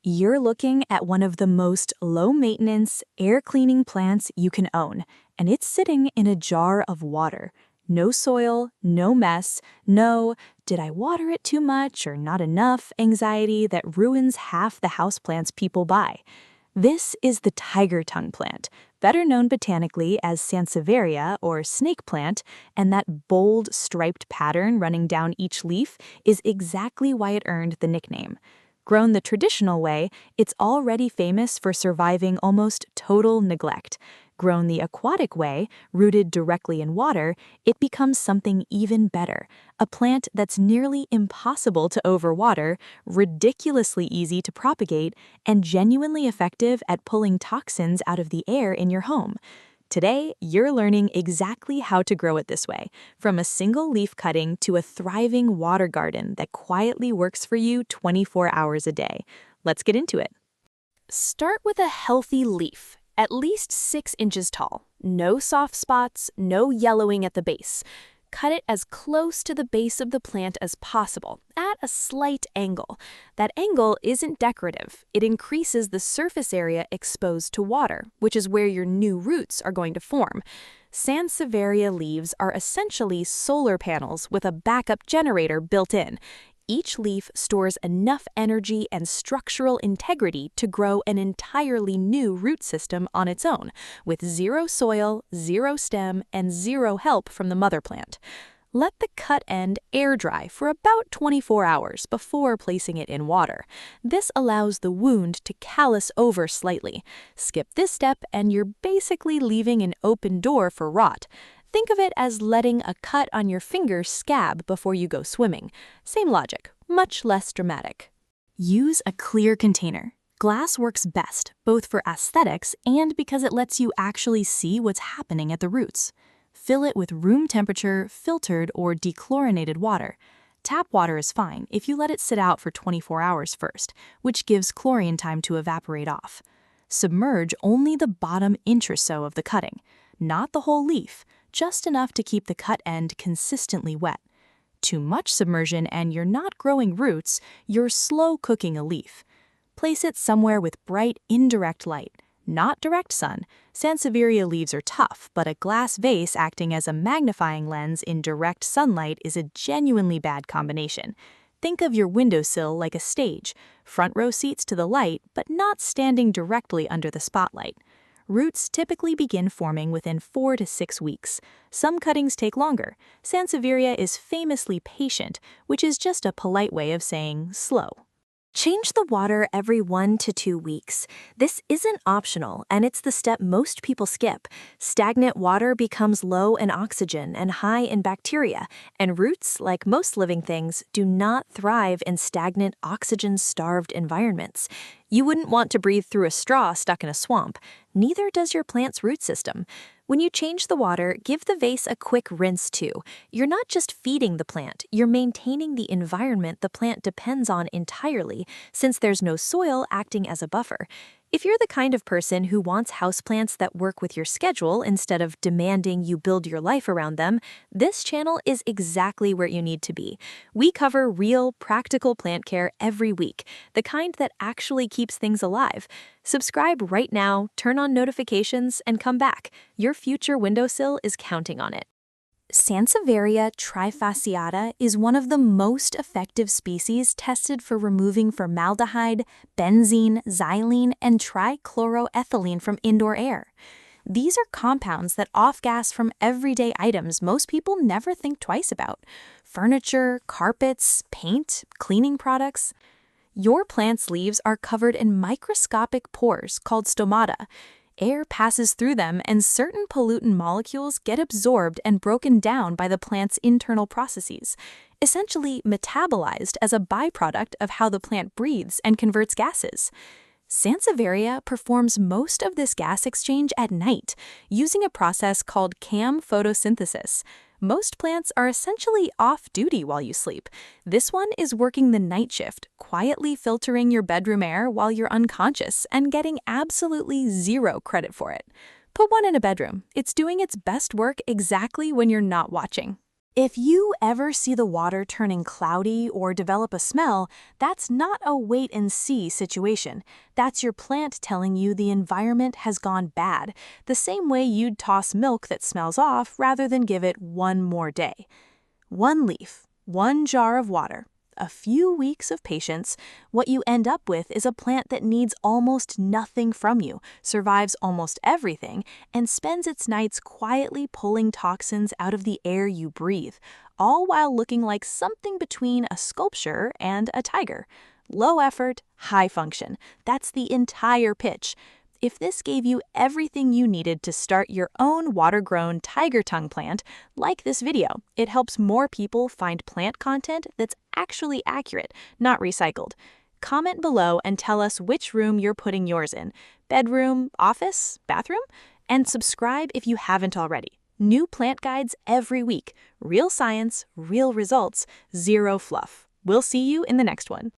You're looking at one of the most low-maintenance, air-cleaning plants you can own, and it's sitting in a jar of water. No soil, no mess, no "did I water it too much or not enough" anxiety that ruins half the houseplants people buy. This is the tiger tongue plant, better known botanically as Sansevieria or snake plant, and that bold, striped pattern running down each leaf is exactly why it earned the nickname. Grown the traditional way, it's already famous for surviving almost total neglect. Grown the aquatic way, rooted directly in water, it becomes something even better. A plant that's nearly impossible to overwater, ridiculously easy to propagate, and genuinely effective at pulling toxins out of the air in your home. Today, you're learning exactly how to grow it this way, from a single leaf cutting to a thriving water garden that quietly works for you 24 hours a day. Let's get into it. Start with a healthy leaf, at least 6 inches tall. No soft spots, no yellowing at the base. Cut it as close to the base of the plant as possible, at a slight angle. That angle isn't decorative. It increases the surface area exposed to water, which is where your new roots are going to form. Sansevieria leaves are essentially solar panels with a backup generator built in. Each leaf stores enough energy and structural integrity to grow an entirely new root system on its own, with zero soil, zero stem, and zero help from the mother plant. Let the cut end air dry for about 24 hours before placing it in water. This allows the wound to callus over slightly. Skip this step and you're basically leaving an open door for rot. Think of it as letting a cut on your finger scab before you go swimming. Same logic, much less dramatic. Use a clear container. Glass works best, both for aesthetics and because it lets you actually see what's happening at the roots. Fill it with room temperature, filtered or dechlorinated water. Tap water is fine if you let it sit out for 24 hours first, which gives chlorine time to evaporate off. Submerge only the bottom inch or so of the cutting, not the whole leaf, just enough to keep the cut end consistently wet. Too much submersion and you're not growing roots, you're slow cooking a leaf. Place it somewhere with bright, indirect light, not direct sun. Sansevieria leaves are tough, but a glass vase acting as a magnifying lens in direct sunlight is a genuinely bad combination. Think of your windowsill like a stage, front row seats to the light, but not standing directly under the spotlight. Roots typically begin forming within 4 to 6 weeks. Some cuttings take longer. Sansevieria is famously patient, which is just a polite way of saying slow. Change the water every 1 to 2 weeks. This isn't optional, and it's the step most people skip. Stagnant water becomes low in oxygen and high in bacteria, and roots, like most living things, do not thrive in stagnant, oxygen-starved environments. You wouldn't want to breathe through a straw stuck in a swamp. Neither does your plant's root system. When you change the water, give the vase a quick rinse too. You're not just feeding the plant, you're maintaining the environment the plant depends on entirely, since there's no soil acting as a buffer. If you're the kind of person who wants houseplants that work with your schedule instead of demanding you build your life around them, this channel is exactly where you need to be. We cover real, practical plant care every week, the kind that actually keeps things alive. Subscribe right now, turn on notifications, and come back. Your future windowsill is counting on it. Sansevieria trifasciata is one of the most effective species tested for removing formaldehyde, benzene, xylene, and trichloroethylene from indoor air. These are compounds that off-gas from everyday items most people never think twice about. Furniture, carpets, paint, cleaning products. Your plant's leaves are covered in microscopic pores called stomata. Air passes through them and certain pollutant molecules get absorbed and broken down by the plant's internal processes, essentially metabolized as a byproduct of how the plant breathes and converts gases. Sansevieria performs most of this gas exchange at night, using a process called CAM photosynthesis. Most plants are essentially off-duty while you sleep. This one is working the night shift, quietly filtering your bedroom air while you're unconscious and getting absolutely zero credit for it. Put one in a bedroom. It's doing its best work exactly when you're not watching. If you ever see the water turning cloudy or develop a smell, that's not a wait-and-see situation. That's your plant telling you the environment has gone bad, the same way you'd toss milk that smells off rather than give it one more day. One leaf, one jar of water, a few weeks of patience, what you end up with is a plant that needs almost nothing from you, survives almost everything, and spends its nights quietly pulling toxins out of the air you breathe, all while looking like something between a sculpture and a tiger. Low effort, high function. That's the entire pitch. If this gave you everything you needed to start your own water-grown tiger tongue plant, like this video. It helps more people find plant content that's actually accurate, not recycled. Comment below and tell us which room you're putting yours in. Bedroom, office, bathroom? And subscribe if you haven't already. New plant guides every week. Real science, real results, zero fluff. We'll see you in the next one.